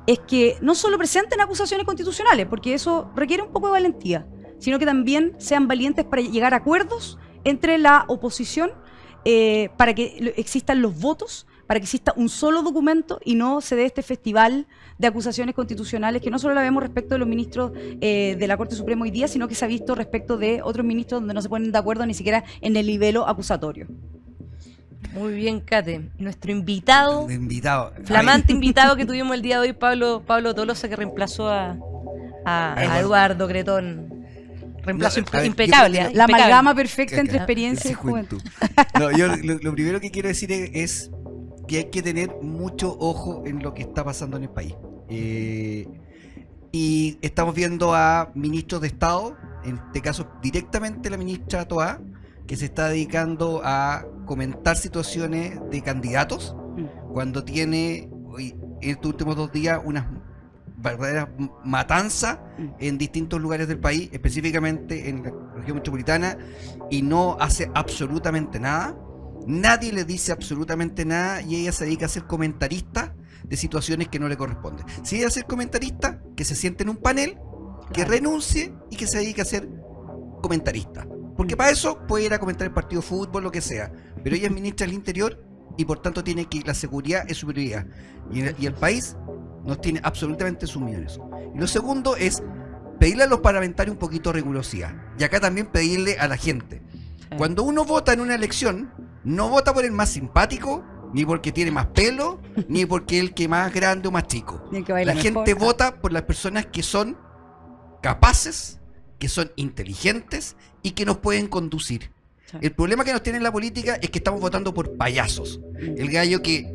es que no solo presenten acusaciones constitucionales, porque eso requiere un poco de valentía, sino que también sean valientes para llegar a acuerdos entre la oposición, para que existan los votos, para que exista un solo documento y no se dé este festival de acusaciones constitucionales que no solo la vemos respecto de los ministros de la Corte Suprema hoy día, sino que se ha visto respecto de otros ministros donde no se ponen de acuerdo ni siquiera en el nivel acusatorio. Muy bien, Kate. Nuestro invitado, flamante invitado que tuvimos el día de hoy, Pablo Tolosa, que reemplazó a Eduardo Cretón. Reemplazo impecable. La amalgama perfecta entre experiencia y juventud. No, yo lo primero que quiero decir es que hay que tener mucho ojo en lo que está pasando en el país. Y estamos viendo a ministros de Estado, en este caso directamente la ministra Toá, que se está dedicando a comentar situaciones de candidatos, cuando tiene en estos últimos 2 días unas verdaderas matanzas en distintos lugares del país, específicamente en la región metropolitana, y no hace absolutamente nada. Nadie le dice absolutamente nada y ella se dedica a ser comentarista de situaciones que no le corresponden. Si ella es comentarista, que se siente en un panel, que renuncie y que se dedique a ser comentarista. Porque para eso puede ir a comentar el partido de fútbol, lo que sea. Pero ella es ministra del Interior y por tanto tiene que la seguridad es su prioridad. Y el país nos tiene absolutamente sumido en eso. Y lo segundo es pedirle a los parlamentarios un poquito de rigurosidad. Y acá también pedirle a la gente. Cuando uno vota en una elección, no vota por el más simpático, ni porque tiene más pelo, ni porque el que más grande o más chico. La gente vota por las personas que son capaces, que son inteligentes y que nos pueden conducir. El problema que nos tiene en la política es que estamos votando por payasos. El gallo que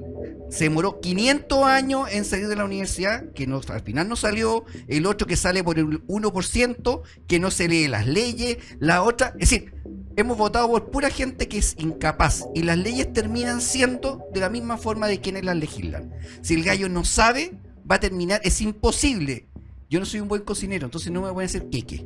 se demoró 500 años en salir de la universidad, que no, al final no salió, el otro que sale por el 1%, que no se lee las leyes, la otra, es decir, hemos votado por pura gente que es incapaz y las leyes terminan siendo de la misma forma de quienes las legislan. Si el gallo no sabe, va a terminar, es imposible. Yo no soy un buen cocinero, entonces no me voy a hacer queque.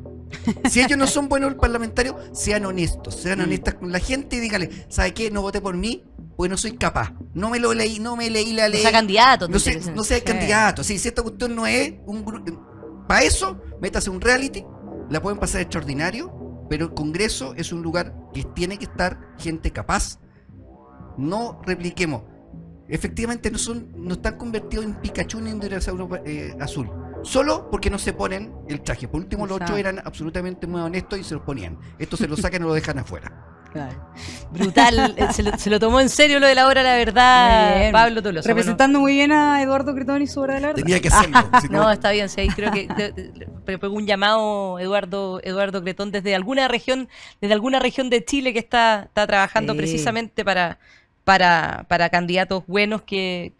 Si ellos no son buenos parlamentarios, sean honestos, sean honestas con la gente y díganle, ¿sabe qué? No voté por mí, porque no soy capaz. No me lo leí, no me leí la ley. No sea candidato. No sea candidato. Si esta cuestión no es un grupo, para eso, métase un reality, la pueden pasar extraordinario, pero el Congreso es un lugar que tiene que estar gente capaz. No repliquemos. Efectivamente no están convertidos en Pikachu ni en dinosaurio azul. Solo porque no se ponen el traje. Por último, los otros eran absolutamente muy honestos y se los ponían. Estos se los sacan y lo dejan afuera. Claro. Brutal, se lo tomó en serio lo de la hora de la verdad, Pablo Tolosa. Representando muy bien a Eduardo Cretón y su hora de la verdad. Tenía que hacerlo. Si no, está bien, sí, creo que pegó un llamado Eduardo Cretón desde alguna región de Chile que está trabajando precisamente para candidatos buenos que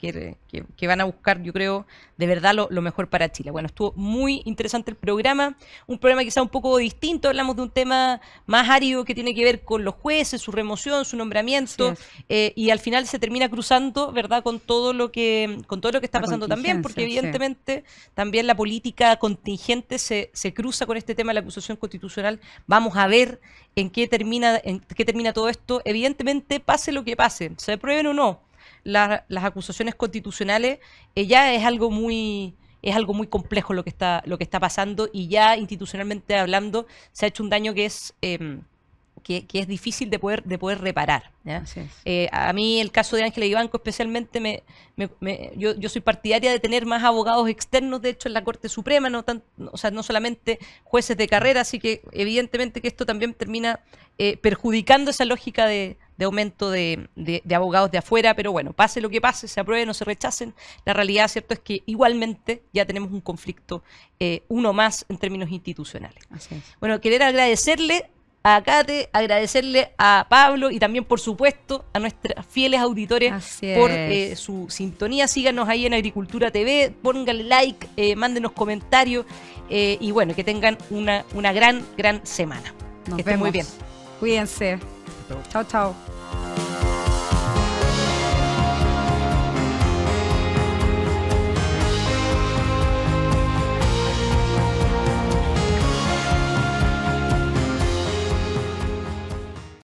van a buscar, yo creo, de verdad lo mejor para Chile. Bueno, estuvo muy interesante el programa, un programa quizá un poco distinto, hablamos de un tema más árido que tiene que ver con los jueces, su remoción, su nombramiento, y al final se termina cruzando, ¿verdad?, con todo lo que está pasando también, porque evidentemente también la política contingente se cruza con este tema de la acusación constitucional. Vamos a ver en qué termina todo esto. Evidentemente, pase lo que pase, se aprueben o no las acusaciones constitucionales, ya es algo muy complejo lo que está pasando, y ya institucionalmente hablando se ha hecho un daño que es difícil de poder reparar, ¿ya? A mí el caso de Ángela Vivanco especialmente yo soy partidaria de tener más abogados externos, de hecho, en la Corte Suprema, no solamente jueces de carrera, así que evidentemente que esto también termina perjudicando esa lógica de aumento de abogados de afuera, pero bueno, pase lo que pase, se aprueben o se rechacen, la realidad, cierto, es que igualmente ya tenemos un conflicto, uno más en términos institucionales. Así es. Bueno, querer agradecerle a Kate, agradecerle a Pablo y también, por supuesto, a nuestros fieles auditores por su sintonía. Síganos ahí en Agricultura TV, pónganle like, mándenos comentarios, y bueno, que tengan una gran semana. Nos que estén muy bien. Cuídense. Chao, chao.